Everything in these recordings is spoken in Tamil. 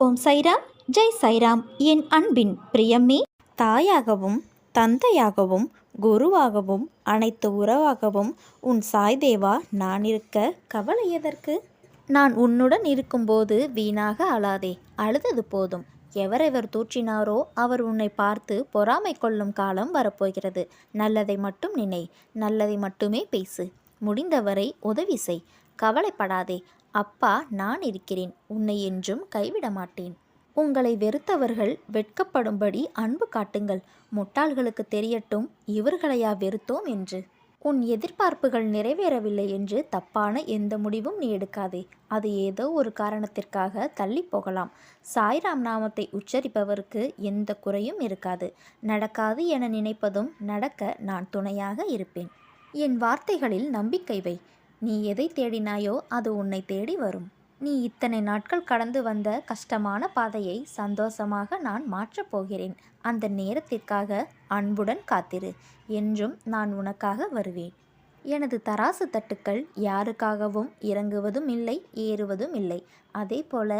ஓம் சைராம், ஜெய் சைராம். என் அன்பின் பிரியமே, தாயாகவும் தந்தையாகவும் குருவாகவும் அனைத்து உறவாகவும் உன் சாய்தேவா நான் இருக்க கவலை எதற்கு? நான் உன்னுடன் இருக்கும்போது வீணாக அழாதே, அழுதது போதும். எவரெவர் தூற்றினாரோ அவர் உன்னை பார்த்து பொறாமை கொள்ளும் காலம் வரப்போகிறது. நல்லதை மட்டும் நினை, நல்லதை மட்டுமே பேசு, முடிந்தவரை உதவி செய். கவலைப்படாதே, அப்பா நான் இருக்கிறேன், உன்னை என்றும் கைவிட மாட்டேன். உங்களை வெறுத்தவர்கள் வெட்கப்படும்படி அன்பு காட்டுங்கள். முட்டாள்களுக்கு தெரியட்டும் இவர்களையா வெறுத்தோம் என்று. உன் எதிர்பார்ப்புகள் நிறைவேறவில்லை என்று தப்பான எந்த முடிவும் நீ எடுக்காதே. அது ஏதோ ஒரு காரணத்திற்காக தள்ளி போகலாம். சாய்ராம் நாமத்தை உச்சரிப்பவருக்கு எந்த குறையும் இருக்காது. நடக்காது என நினைப்பதும் நடக்க நான் துணையாக இருப்பேன். என் வார்த்தைகளில் நம்பிக்கை வை. நீ எதை தேடினாயோ அது உன்னை தேடி வரும். நீ இத்தனை நாட்கள் கடந்து வந்த கஷ்டமான பாதையை சந்தோஷமாக நான் மாற்றப் போகிறேன். அந்த நேரத்திற்காக அன்புடன் காத்திரு. என்றும் நான் உனக்காக வருவேன். எனது தராசு தட்டுக்கள் யாருக்காகவும் இறங்குவதும் இல்லை, ஏறுவதும் இல்லை. அதே போல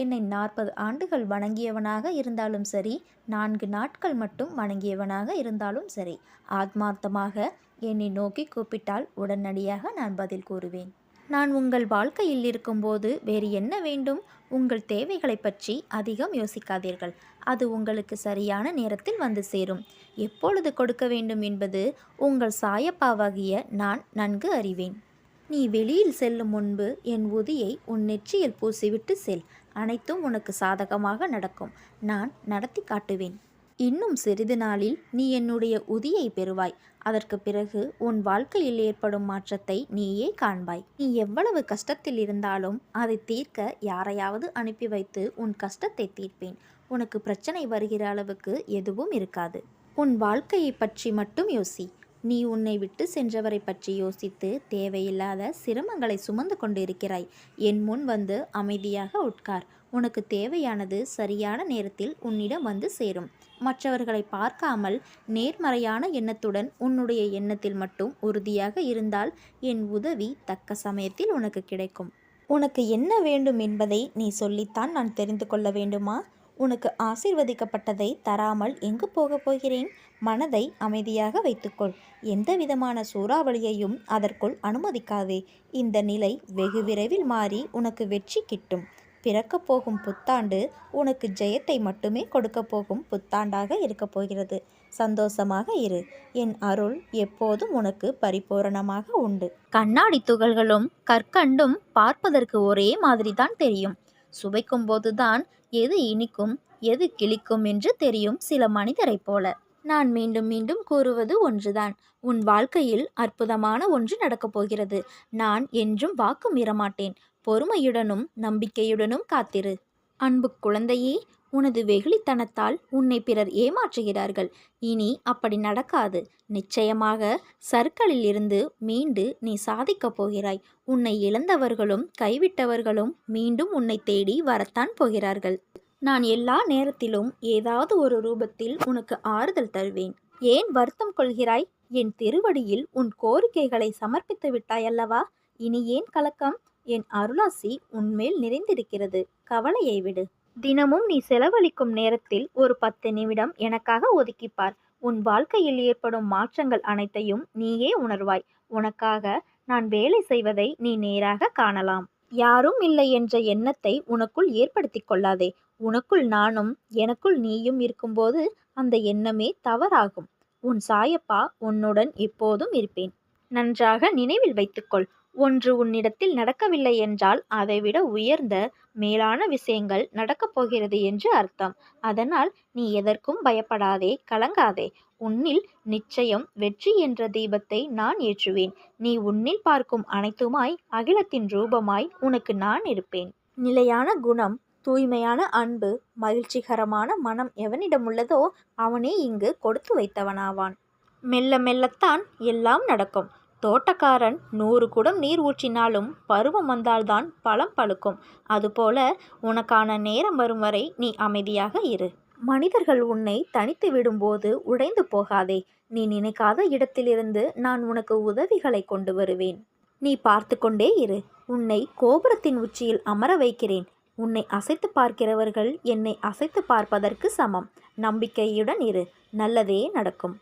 என்னை 40 ஆண்டுகள் வணங்கியவனாக இருந்தாலும் சரி, 4 நாட்கள் மட்டும் வணங்கியவனாக இருந்தாலும் சரி, ஆத்மார்த்தமாக என்னை நோக்கி கூப்பிட்டால் உடனடியாக நான் பதில் கூறுவேன். நான் உங்கள் வாழ்க்கையில் இருக்கும்போது வேறு என்ன வேண்டும்? உங்கள் தேவைகளை பற்றி அதிகம் யோசிக்காதீர்கள். அது உங்களுக்கு சரியான நேரத்தில் வந்து சேரும். எப்பொழுது கொடுக்க வேண்டும் என்பது உங்கள் சாயப்பாவாகிய நான் நன்கு அறிவேன். நீ வெளியில் செல்லும் முன்பு என் உதியை உன் நெற்றியில் பூசிவிட்டு செல். அனைத்தும் உனக்கு சாதகமாக நடக்கும். நான் நடத்தி காட்டுவேன். இன்னும் சிறிது நாளில் நீ என்னுடைய உதியை பெறுவாய். அதற்கு பிறகு உன் வாழ்க்கையில் ஏற்படும் மாற்றத்தை நீயே காண்பாய். நீ எவ்வளவு கஷ்டத்தில் இருந்தாலும் அதை தீர்க்க யாரையாவது அனுப்பி வைத்து உன் கஷ்டத்தை தீர்ப்பேன். உனக்கு பிரச்சனை வருகிற அளவுக்கு எதுவும் இருக்காது. உன் வாழ்க்கையை பற்றி மட்டும் யோசி. நீ உன்னை விட்டு சென்றவரை பற்றி யோசித்து தேவையில்லாத சிரமங்களை சுமந்து கொண்டு இருக்கிறாய். என் முன் வந்து அமைதியாக உட்கார். உனக்கு தேவையானது சரியான நேரத்தில் உன்னிடம் வந்து சேரும். மற்றவர்களை பார்க்காமல் நேர்மறையான எண்ணத்துடன் உன்னுடைய எண்ணத்தில் மட்டும் உறுதியாக இருந்தால் என் உதவி தக்க சமயத்தில் உனக்கு கிடைக்கும். உனக்கு என்ன வேண்டும் என்பதை நீ சொல்லித்தான் நான் தெரிந்து கொள்ள வேண்டுமா? உனக்கு ஆசீர்வதிக்கப்பட்டதை தராமல் எங்கு போகப் போகிறேன்? மனதை அமைதியாக வைத்துக்கொள். எந்த விதமான சூறாவளியையும் அதற்குள் அனுமதிக்காதே. இந்த நிலை வெகு விரைவில் மாறி உனக்கு வெற்றி கிட்டும். பிறக்கப் போகும் புத்தாண்டு உனக்கு ஜெயத்தை மட்டுமே கொடுக்க போகும் புத்தாண்டாக இருக்கப் போகிறது. சந்தோஷமாக இரு. என் அருள் எப்போதும் உனக்கு பரிபூரணமாக உண்டு. கண்ணாடி துகள்களும் கற்கண்டும் பார்ப்பதற்கு ஒரே மாதிரி தான் தெரியும். சுவைக்கும் போதுதான் எது இனிக்கும் எது கிளிக்கும் என்று தெரியும் சில மனிதரைப் போல. நான் மீண்டும் மீண்டும் கூறுவது ஒன்றுதான். உன் வாழ்க்கையில் அற்புதமான ஒன்று நடக்கப் போகிறது. நான் என்றும் வாக்கு மீறமாட்டேன். பொறுமையுடனும் நம்பிக்கையுடனும் காத்திரு. அன்பு குழந்தையே, உனது வெகுளித்தனத்தால் உன்னை பிறர் ஏமாற்றுகிறார்கள். இனி அப்படி நடக்காது. நிச்சயமாக சர்க்கிளில் இருந்து மீண்டு நீ சாதிக்கப் போகிறாய். உன்னை இழந்தவர்களும் கைவிட்டவர்களும் மீண்டும் உன்னை தேடி வரத்தான் போகிறார்கள். நான் எல்லா நேரத்திலும் ஏதாவது ஒரு ரூபத்தில் உனக்கு ஆறுதல் தருவேன். ஏன் வருத்தம் கொள்கிறாய்? என் திருவடியில் உன் கோரிக்கைகளை சமர்ப்பித்து விட்டாயல்லவா? இனி ஏன் கலக்கம்? என் அருளாசி உன்மேல் நிறைந்திருக்கிறது. கவலையை விடு. தினமும் நீ செலவழிக்கும் நேரத்தில் ஒரு 10 நிமிடம் எனக்காக ஒதுக்கிப்பார். உன் வாழ்க்கையில் ஏற்படும் மாற்றங்கள் அனைத்தையும் நீயே உணர்வாய். உனக்காக நான் வேலை செய்வதை நீ நேராக காணலாம். யாரும் இல்லை என்ற எண்ணத்தை உனக்குள் ஏற்படுத்தி கொள்ளாதே. உனக்குள் நானும் எனக்குள் நீயும் இருக்கும்போது அந்த எண்ணமே தவறாகும். உன் சாயப்பா உன்னுடன் எப்போதும் இருப்பேன். நன்றாக நினைவில் வைத்துக்கொள். ஒன்று உன்னிடத்தில் நடக்கவில்லை என்றால் அதைவிட உயர்ந்த மேலான விஷயங்கள் நடக்கப் போகிறது என்று அர்த்தம். அதனால் நீ எதற்கும் பயப்படாதே, கலங்காதே. உன்னில் நிச்சயம் வெற்றி என்ற தீபத்தை நான் ஏற்றுவேன். நீ உன்னில் பார்க்கும் அனைத்துமாய் அகிலத்தின் ரூபமாய் உனக்கு நான் இருப்பேன். நிலையான குணம், தூய்மையான அன்பு, மகிழ்ச்சிகரமான மனம் எவனிடம் உள்ளதோ அவனே இங்கு கொடுத்து வைத்தவனாவான். மெல்ல மெல்லத்தான் எல்லாம் நடக்கும். தோட்டக்காரன் 100 குடம் நீர் ஊற்றினாலும் பருவம் வந்தால்தான் பழம் பழுக்கும். அதுபோல உனக்கான நேரம் வரும் வரை நீ அமைதியாக இரு. மனிதர்கள் உன்னை தனித்து விடும்போது உடைந்து போகாதே. நீ நினைக்காத இடத்திலிருந்து நான் உனக்கு உதவிகளை கொண்டு வருவேன். நீ பார்த்து கொண்டே இரு. உன்னை கோபுரத்தின் உச்சியில் அமர வைக்கிறேன். உன்னை அசைத்து பார்க்கிறவர்கள் என்னை அசைத்து பார்ப்பதற்கு சமம். நம்பிக்கையுடன் இரு, நல்லதே நடக்கும்.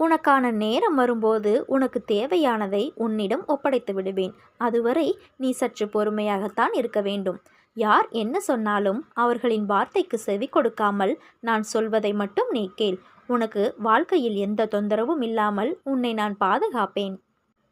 உனக்கான நேரம் வரும்போது உனக்கு தேவையானதை உன்னிடம் ஒப்படைத்து விடுவேன். அதுவரை நீ சற்று பொறுமையாகத்தான் இருக்க வேண்டும். யார் என்ன சொன்னாலும் அவர்களின் வார்த்தைக்கு செவி கொடுக்காமல் நான் சொல்வதை மட்டும் நீ கேள். உனக்கு வாழ்க்கையில் எந்த தொந்தரவும் இல்லாமல் உன்னை நான் பாதுகாப்பேன்.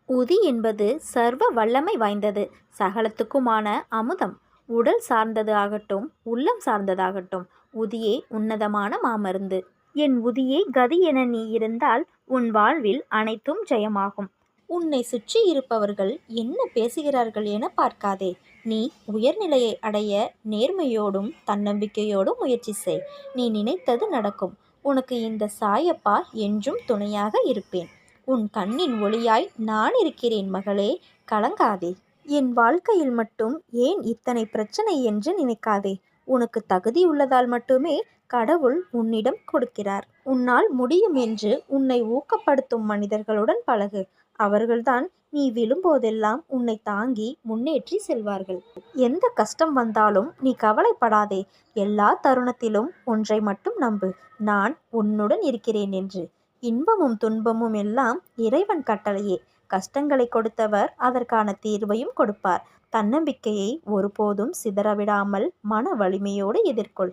உதி என்பது சர்வ வல்லமை வாய்ந்தது, சகலத்துக்குமான அமுதம். உடல் சார்ந்தது ஆகட்டும், உள்ளம் சார்ந்ததாகட்டும், உதியே உன்னதமான மாமருந்து. என் உதியே கதி என நீ இருந்தால் உன் வாழ்வில் அனைத்தும் ஜெயமாகும். உன்னை சுற்றி இருப்பவர்கள் என்ன பேசுகிறார்கள் என பார்க்காதே. நீ உயர்நிலையை அடைய நேர்மையோடும் தன்னம்பிக்கையோடும் முயற்சி செய். நீ நினைத்தது நடக்கும். உனக்கு இந்த சாயப்பா என்றும் துணையாக இருப்பேன். உன் கண்ணின் ஒளியாய் நான் இருக்கிறேன் மகளே, கலங்காதே. என் வாழ்க்கையில் மட்டும் ஏன் இத்தனை பிரச்சனை என்று நினைக்காதே. உனக்கு தகுதி உள்ளதால் மட்டுமே கடவுள் உன்னிடம் கொடுக்கிறார். உன்னால் முடியும் என்று உன்னை ஊக்கப்படுத்தும் மனிதர்களுடன் பழகு. அவர்கள்தான் நீ விழும்போதெல்லாம் உன்னை தாங்கி முன்னேற்றி செல்வார்கள். எந்த கஷ்டம் வந்தாலும் நீ கவலைப்படாதே. எல்லா தருணத்திலும் ஒன்றை மட்டும் நம்பு, நான் உன்னுடன் இருக்கிறேன் என்று. இன்பமும் துன்பமும் எல்லாம் இறைவன் கட்டளையே. கஷ்டங்களை கொடுத்தவர் அதற்கான தீர்வையும் கொடுப்பார். தன்னம்பிக்கையை ஒருபோதும் சிதறவிடாமல் மன வலிமையோடு எதிர்கொள்.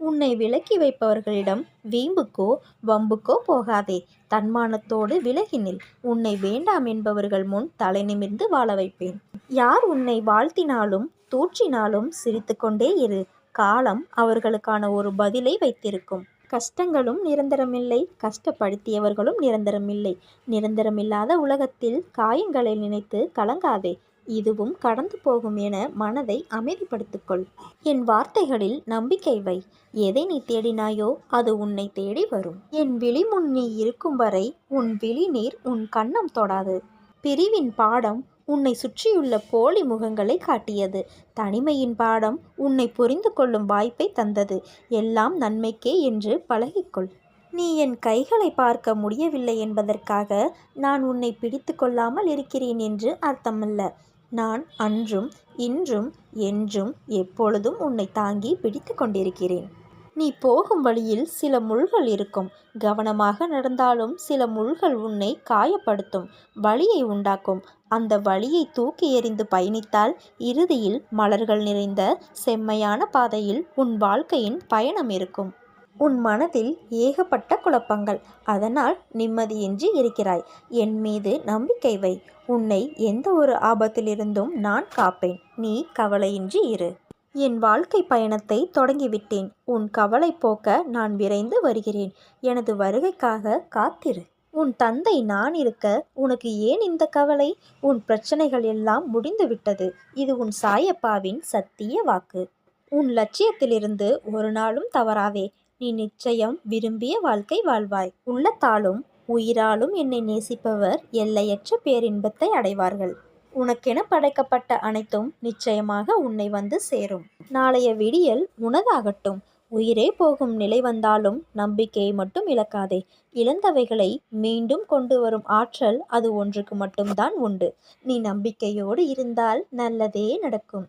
உன்னை விலக்கி வைப்பவர்களிடம் வீம்புக்கோ வம்புக்கோ போகாதே. தன்மானத்தோடு விலகினில். உன்னை வேண்டாம் என்பவர்கள் முன் தலை நிமிர்ந்து வாழ வைப்பேன். யார் உன்னை வாழ்த்தினாலும் தூற்றினாலும் சிரித்து கொண்டே இரு. காலம் அவர்களுக்கான ஒரு பதிலை வைத்திருக்கும். கஷ்டங்களும் நிரந்தரமில்லை, கஷ்டப்படுத்தியவர்களும் நிரந்தரமில்லை. நிரந்தரமில்லாத உலகத்தில் காயங்களை நினைத்து கலங்காதே. இதுவும் கடந்து போகும் என மனதை அமைதிப்படுத்திக்கொள். என் வார்த்தைகளில் நம்பிக்கை வை. எதை நீ தேடினாயோ அது உன்னை தேடி வரும். என் விழி முன் நீ இருக்கும் வரை உன் விழி நீர் உன் கன்னம் தொடாது. பிரிவின் பாடம் உன்னை சுற்றியுள்ள போலி முகங்களை காட்டியது. தனிமையின் பாடம் உன்னை புரிந்து கொள்ளும் வாய்ப்பை தந்தது. எல்லாம் நன்மைக்கே என்று பழகிக்கொள். நீ என் கைகளை பார்க்க முடியவில்லை என்பதற்காக நான் உன்னை பிடித்து கொள்ளாமல் இருக்கிறேன் என்று அர்த்தமல்ல. நான் அன்றும் இன்றும் என்றும் எப்பொழுதும் உன்னை தாங்கி பிடித்து கொண்டிருக்கிறேன். நீ போகும் வழியில் சில முள்கள் இருக்கும். கவனமாக நடந்தாலும் சில முள்கள் உன்னை காயப்படுத்தும், வலியை உண்டாக்கும். அந்த வலியை தூக்கி எறிந்து பயணித்தால் இறுதியில் மலர்கள் நிறைந்த செம்மையான பாதையில் உன் வாழ்க்கையின் பயணம் இருக்கும். உன் மனதில் ஏகப்பட்ட குழப்பங்கள், அதனால் நிம்மதியின்றி இருக்கிறாய். என் மீது நம்பிக்கை வை. உன்னை எந்த ஒரு ஆபத்திலிருந்தும் நான் காப்பேன். நீ கவலையின்றி இரு. என் வாழ்க்கை பயணத்தை தொடங்கிவிட்டேன். உன் கவலை போக்க நான் விரைந்து வருகிறேன். எனது வருகைக்காக காத்திரு. உன் தந்தை நான் இருக்க உனக்கு ஏன் இந்த கவலை? உன் பிரச்சனைகள் எல்லாம் முடிந்துவிட்டது. இது உன் சாயப்பாவின் சத்திய வாக்கு. உன் லட்சியத்திலிருந்து ஒரு நாளும் தவறாதே. நீ நிச்சயம் விரும்பிய வாழ்க்கை வாழ்வாய். உள்ளத்தாலும் உயிராலும் என்னை நேசிப்பவர் எல்லையற்ற பேரின்பத்தை அடைவார்கள். உனக்கென படைக்கப்பட்ட அனைத்தும் நிச்சயமாக உன்னை வந்து சேரும். நாளைய விடியல் உனதாகட்டும். உயிரே போகும் நிலை வந்தாலும் நம்பிக்கையை மட்டும் இழக்காதே. இழந்தவைகளை மீண்டும் கொண்டு வரும் ஆற்றல் அது ஒன்றுக்கு மட்டும்தான் உண்டு. நீ நம்பிக்கையோடு இருந்தால் நல்லதே நடக்கும்.